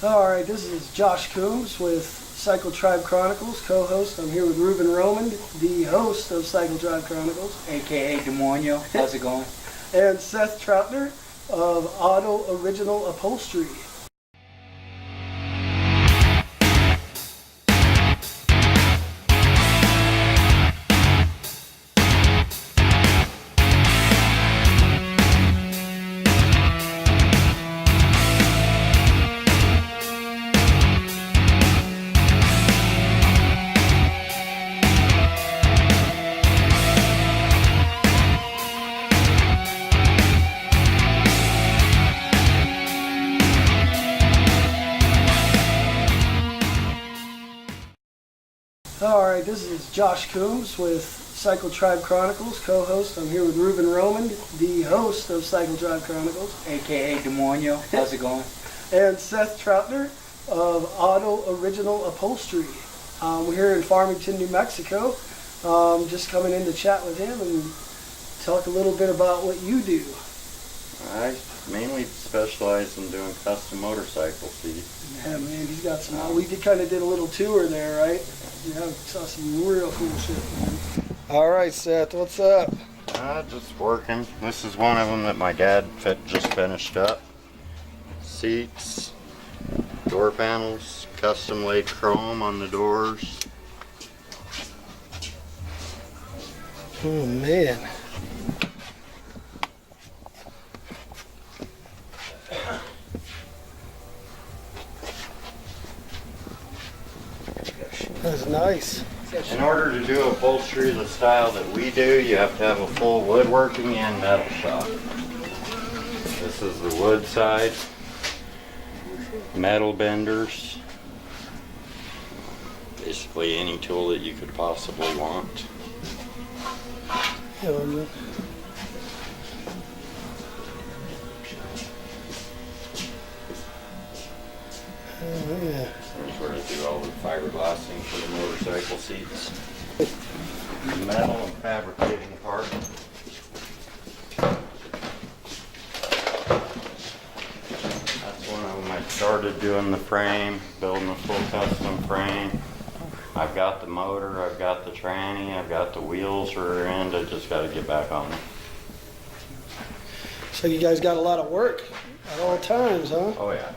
Alright, this is Josh Coombs with Cycle Tribe Chronicles, co-host. I'm here with Ruben Roman, the host of Cycle Tribe Chronicles. AKA Demonio. How's it going? And Seth Troutner of Auto Original Upholstery. Alright, this is Josh Coombs with Cycle Tribe Chronicles, co-host. I'm here with Ruben Roman, the host of Cycle Tribe Chronicles. AKA Demonio. How's it going? And Seth Troutner of Auto Original Upholstery. We're here in Farmington, New Mexico. Just coming in to chat with him and talk a little bit about what you do. I mainly specialize in doing custom motorcycle seats. Yeah, man, he's got some. We kind of did a little tour there, right? Yeah, saw some real cool shit, man. All right, Seth, what's up? Just working. This is one of them that my dad just finished up. Seats, door panels, custom laid chrome on the doors. Oh, man. That's nice. In order to do upholstery the style that we do, you have to have a full woodworking and metal shop. This is the wood side, metal benders, basically any tool that you could possibly want. Yeah, man. Oh, yeah. Here's where I do all the fiberglassing for the motorcycle seats. The metal and fabricating part. That's one of them. I started doing the frame, building a full custom frame. I've got the motor, I've got the tranny, I've got the wheels rear end. I just got to get back on them. So you guys got a lot of work at all times, huh? Oh yeah.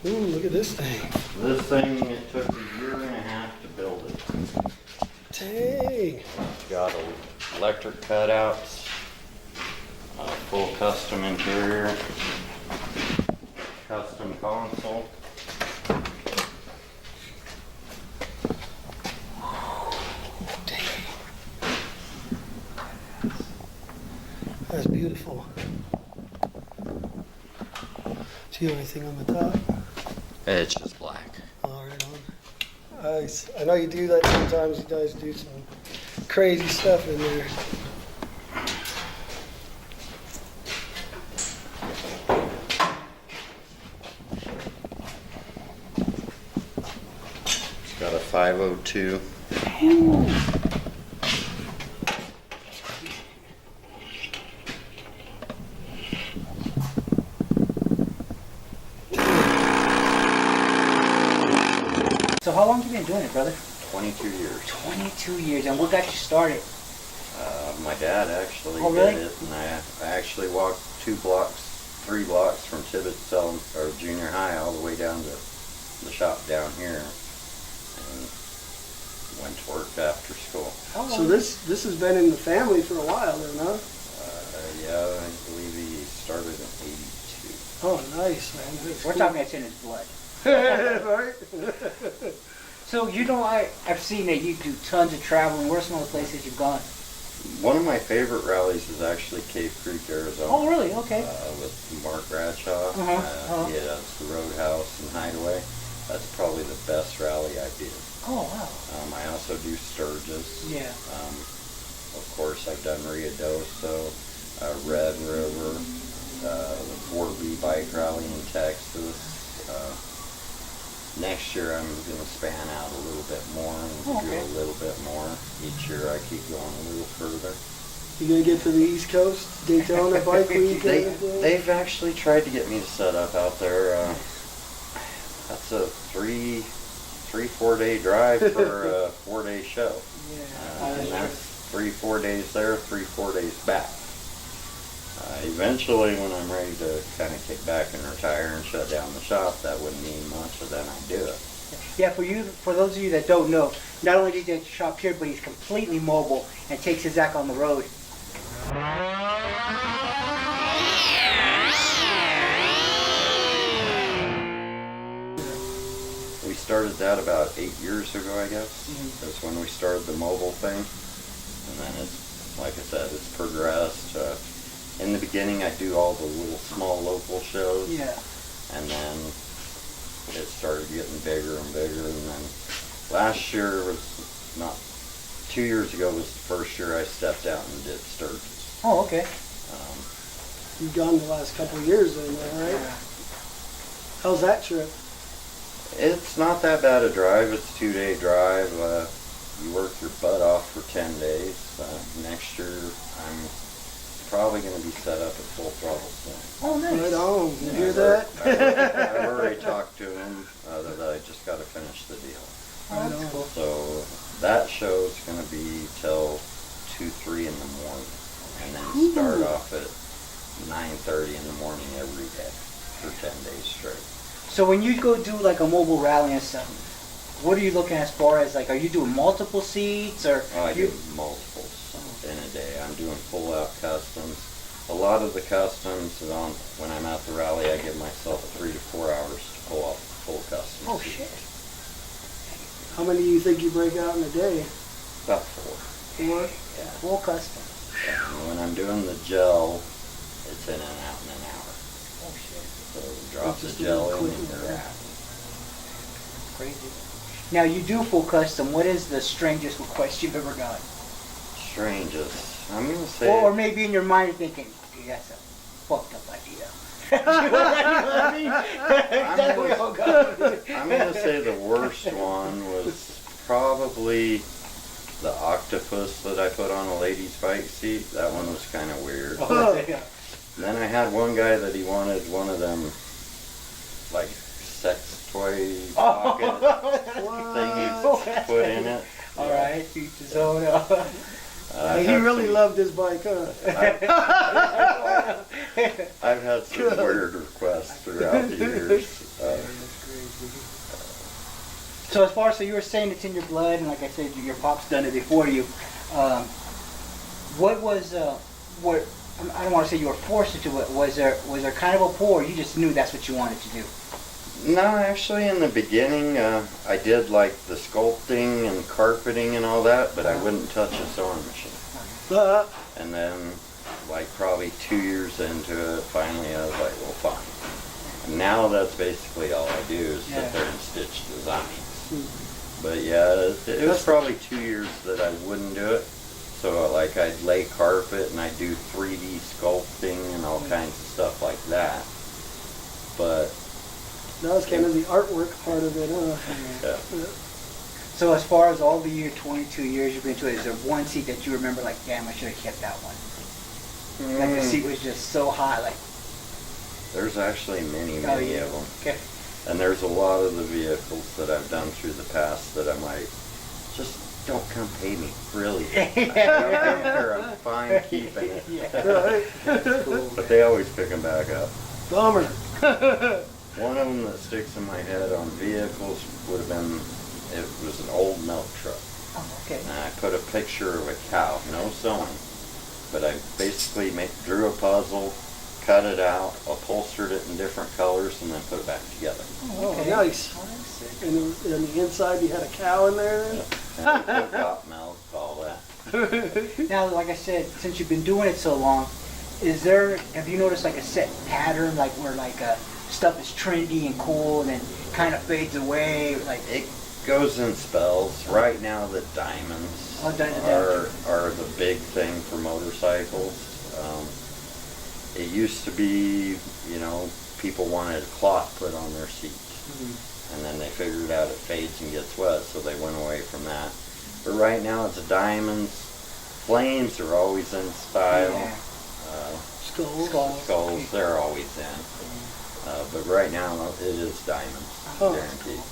Ooh, look at this thing. This thing, it took a year and a half to build it. Dang. Got electric cutouts, a full custom interior, custom console. Dang. That's beautiful. Do you have anything on the top? It's just black. Oh, right on. Nice. I know you do that sometimes. You guys do some crazy stuff in there. It's got a 502. Ooh. So how long have you been doing it, brother? 22 years. 22 years. And what got you started? My dad actually Oh, really? did it, and I actually walked 3 blocks from Tibbetts or junior high all the way down to the shop down here, and went to work after school. How long? So this has been in the family for a while then, huh? Yeah, I believe he started in 82. Oh, nice, man. That's We're cool. talking that's in his blood. Right? So, I've seen that you do tons of traveling. Where's some of the places you've gone? One of my favorite rallies is actually Cave Creek, Arizona. Oh, really? Okay. With Mark Bradshaw. He has the Roadhouse and Hideaway. That's probably the best rally I did. Oh, wow. I also do Sturgis. Yeah. Of course, I've done Rio Doso, Red River, the 4B bike rally in Texas. Next year I'm going to span out a little bit more and do a little bit more. Each year I keep going a little further. You gonna get to the East Coast, Daytona Bike Week? They've actually tried to get me to set up out there. 4-day drive for a 4-day show. Yeah. And that's 3-4 days there, 3-4 days back. Eventually, when I'm ready to kind of kick back and retire and shut down the shop, that wouldn't mean much, but then I do it. Yeah, for those of you that don't know, not only does he shop here, but he's completely mobile and takes his act on the road. We started that about 8 years ago, I guess. Mhm. That's when we started the mobile thing. And then it's, like I said, it's progressed. In the beginning, I do all the little small local shows. Yeah. And then it started getting bigger and bigger. And then last year was not, 2 years ago was the first year I stepped out and did Sturgis. Oh, okay. You've gone the last couple of years then, right? Yeah. How's that trip? It's not that bad a drive. It's a 2-day drive. You work your butt off for 10 days. Next year, I'm probably going to be set up at full throttle soon. Oh, nice. Right on. You hear I've that? I've already talked to him that I just got to finish the deal. Oh, that's cool. So that show's going to be till 2-3 in the morning, and then start off at 9:30 in the morning every day for 10 days straight. So when you go do like a mobile rally and stuff, what are you looking as far as like, are you doing multiple seats or? I do multiples in a day. I'm doing full out customs. A lot of the customs, when I'm at the rally, I give myself 3 to 4 hours to pull off the full custom. Oh seat. shit. How many do you think you break out in a day? About 4. 4? Yeah. Full custom. And when I'm doing the gel, it's in and out in an hour. Oh shit. So drop the Just a gel little in and quicker. you're out. Crazy. Now you do full custom. What is the strangest request you've ever got? Strangest. I'm gonna say. Or maybe in your mind you're thinking, "Dude, that's a fucked up idea." You know what I mean? That's where we all go. I'm gonna say the worst one was probably the octopus that I put on a lady's bike seat. That one was kind of weird. Oh, yeah. Then I had one guy that he wanted one of them, like sex toy pocket thing you put in it. All right, teach his own. Hey, he really loved his bike, huh? I've had some weird requests throughout the years. So as far as, so you were saying it's in your blood, and like I said, your pop's done it before you. What was, what, I don't want to say you were forced to do it, was there kind of a pull, or you just knew that's what you wanted to do? No, actually in the beginning, I did like the sculpting and carpeting and all that, but I wouldn't touch a sewing machine. And then, like probably 2 years into it, finally I was like, well, fine. And now that's basically all I do is sit there and stitch designs. But yeah, it was probably 2 years that I wouldn't do it. So like I'd lay carpet and I'd do 3D sculpting and all kinds of stuff like that. But That was kind of the artwork part of it, huh? yeah. So as far as all the 22 years you've been to it, is there one seat that you remember like, damn, I should have kept that one? Like the seat was just so hot, like. There's actually many Oh, of yeah. them. Okay. And there's a lot of the vehicles that I've done through the past that I'm like, just don't come pay me, really. I don't care, I'm fine keeping it. Right. Cool. But they always pick them back up. Bummer. One of them that sticks in my head on vehicles would have been, it was an old milk truck. Oh, okay. And I put a picture of a cow, no sewing, but I basically drew a puzzle, cut it out, upholstered it in different colors, and then put it back together. Oh, Okay. nice. Oh, that's sick. And on the inside, you had a cow in there then? And I put got milk, all that. Now, like I said, since you've been doing it so long, have you noticed like a set pattern, like where like stuff is trendy and cool and then kind of fades away, like? It goes in spells. Right now, the diamonds Oh, diamonds. are the big thing for motorcycles. It used to be, you know, people wanted cloth put on their seats. And then they figured out it fades and gets wet, so they went away from that. But right now it's diamonds. Flames are always in style. Yeah. Skulls. Skulls, they're always in. But right now it is diamonds, Oh. guaranteed.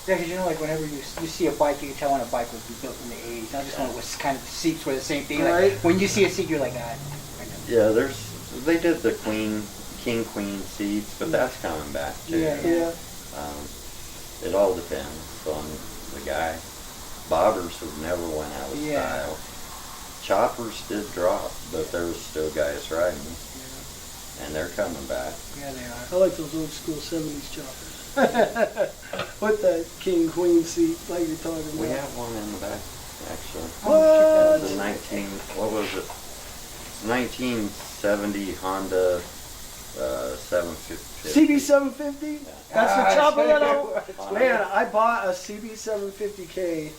Yeah, because you know, like whenever you see a bike, you can tell when a bike was built in the 80s. I just know it was kind of the seats were the same thing. Like, Right. when you see a seat, you're like, ah. Yeah, they did the king queen seats, but that's coming back too. Yeah. It all depends on the guy. Bobbers have never went out of style. Choppers did drop, but there was still guys riding, and they're coming back. Yeah, they are. I like those old school 70s choppers. With that king queen seat like you're talking about. We have one in the back, actually. What? It's a what was it? 1970 Honda 750. CB750? That's the chopper that I... Man, Yeah. I bought a CB750K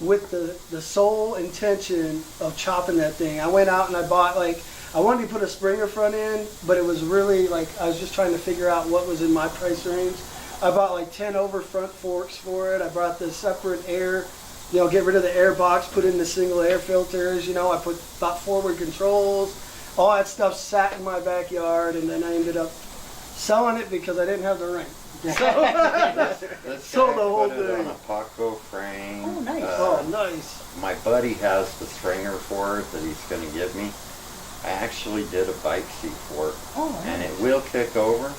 with the sole intention of chopping that thing. I went out and I bought, like, I wanted to put a Springer front end, but it was really, like, I was just trying to figure out what was in my price range. I bought, like, 10 over front forks for it. I brought the separate air, get rid of the air box, put in the single air filters, I bought forward controls. All that stuff sat in my backyard, and then I ended up selling it because I didn't have the ring. So, This sold guy the whole put it on thing. a Paco frame. Oh, nice. Oh, nice. My buddy has the Springer for it that he's going to give me. I actually did a bike seat for it, and it will kick over,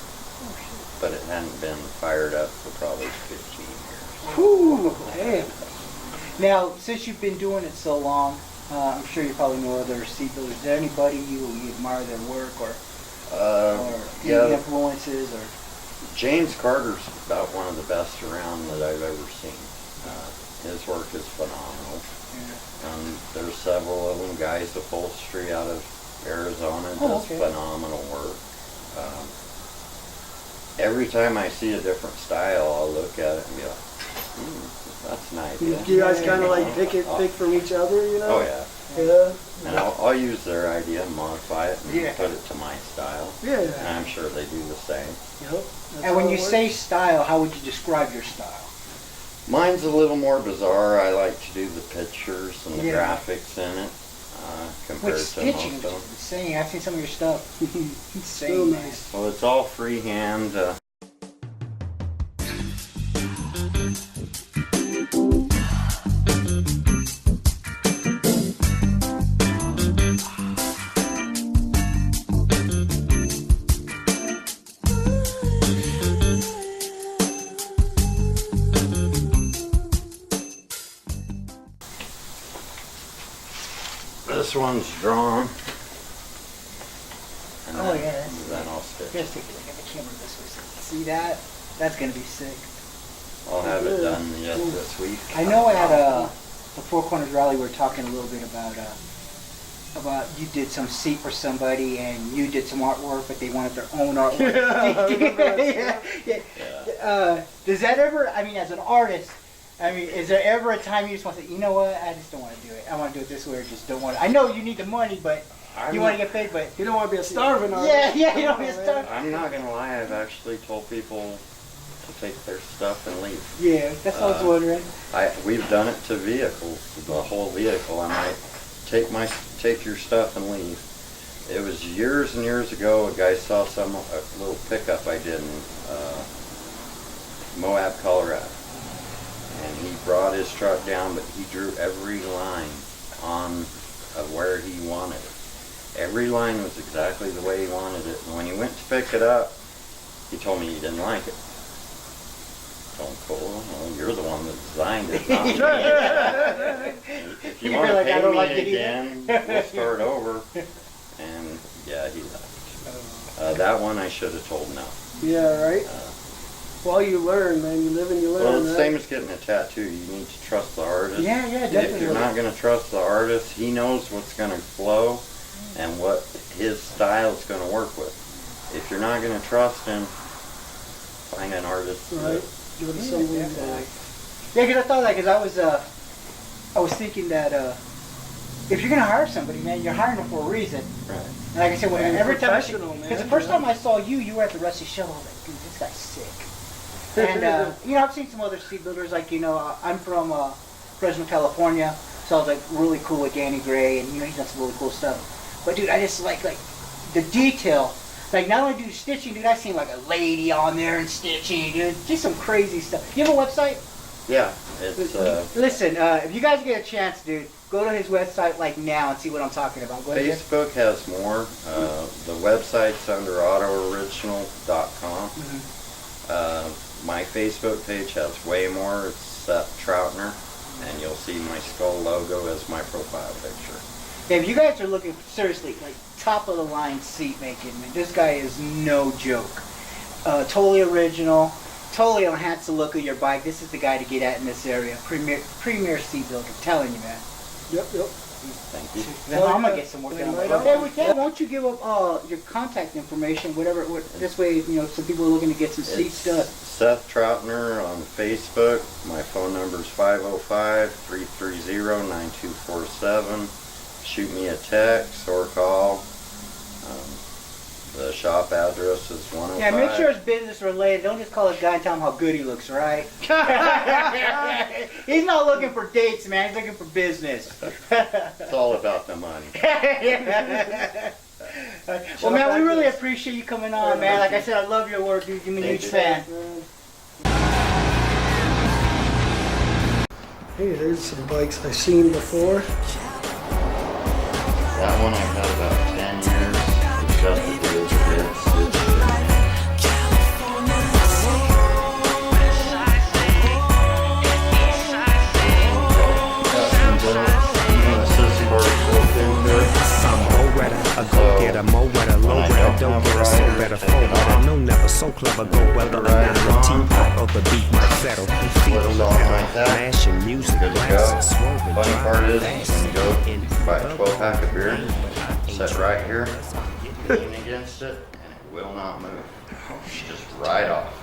but it hadn't been fired up for probably 15 years. Whew, damn. Now, since you've been doing it so long, I'm sure you probably know other seat builders. Is there anybody you admire their work or any influences or? James Carter's about one of the best around that I've ever seen. His work is phenomenal. There's several of them. Guys Upholstery out of Arizona does phenomenal work. Every time I see a different style, I'll look at it and be like, that's an idea. You guys kind of like pick from each other, Oh yeah. Yeah. And I'll use their idea and modify it and put it to my style. Yeah. And I'm sure they do the same. Yep. And when you say style, how would you describe your style? Mine's a little more bizarre. I like to do the pictures and the graphics in it compared With to most stitching, of them. insane. I've seen some of your stuff. Insane. Real man. nice. Well, it's all freehand. This one's drawn. And Oh, then, yeah, that's then I'll stitch. Just take a look at the camera this way. See that? That's gonna be sick. I'll have it done yet this week. I know at the Four Corners Rally we were talking a little bit about you did some seat for somebody and you did some artwork, but they wanted their own artwork. Does that ever? I mean, as an artist, is there ever a time you just want to say, you know what? I just don't want to do it. I want to do it this way, or just don't want to. I know you need the money, but you want to get paid, but You don't want to be a starving artist. yeah, you don't want to be starving. I'm not gonna lie, I've actually told people to take their stuff and leave. Yeah, that's what I was wondering. We've done it to vehicles, the whole vehicle. I might take your stuff and leave. It was years and years ago. A guy saw a little pickup I did in Moab, Colorado, and he brought his truck down, but he drew every line on of where he wanted it. Every line was exactly the way he wanted it. And when he went to pick it up, he told me he didn't like it. Told him, Cole, well, you're the one that designed it, not me. If you You're want to like, I pay don't me like it either. again, we'll start over. And yeah, he left. That one I should have told no. Yeah, right? Well, you learn, man. You live and you learn. Well, it's the right? same as getting a tattoo. You need to trust the artist. Yeah, definitely. If you're not going to trust the artist, he knows what's going to flow and what his style is going to work with. If you're not going to trust him, find an artist. Right. Give it to someone. Yeah, because I thought that, because I was thinking that if you're gonna hire somebody, man, you're hiring them for a reason. Right. And like I said, And every time, professional, man. because the first time I saw you, you were at the Rusty Show. I was like, dude, this guy's sick. And I've seen some other seat builders, like I'm from Fresno, California, so I was like really cool with Danny Gray, and he's done some really cool stuff. But dude, I just like the detail. Like, not only do stitching, dude, I've seen like a lady on there and stitching, dude. Just some crazy stuff. You have a website? Yeah, it's Listen, if you guys get a chance, dude, go to his website like now and see what I'm talking about. Go ahead. Facebook has more. The website's under autooriginal.com. My Facebook page has way more. It's Seth Troutner, and you'll see my skull logo as my profile picture. If you guys are looking for, seriously, like top of the line seat making, man, this guy is no joke. Totally original, totally enhance the look of your bike. This is the guy to get at in this area. Premier seat builder, I'm telling you, man. Yep. Thank you. Then I'm gonna get some work done. Okay, we can. Why don't you give up your contact information, whatever. This way, some people are looking to get some seats done. Seth Troutner on Facebook. My phone number is 505-330-9247. Shoot me a text or call. The shop address is 105. Yeah, make sure it's business related. Don't just call a guy and tell him how good he looks, right? He's not looking for dates, man. He's looking for business. It's all about the money. Well, man, we really appreciate you coming on, man. Like I said, I love your work, dude. You're a huge fan. Hey, there's some bikes I've seen before. That one I've had about 10 years. It's got the good bits. A go-getter, mo-wetter, low-wetter, don't-getter, so-better, four-wetter, no never, so clever, go-weather, now the teapot of the beat might settle, feet on the pedal, mashing music, glass, swerving, Funny part is, fast, when you go buy a 12-pack of beer, set right here, lean against it, and it will not move. Just right off.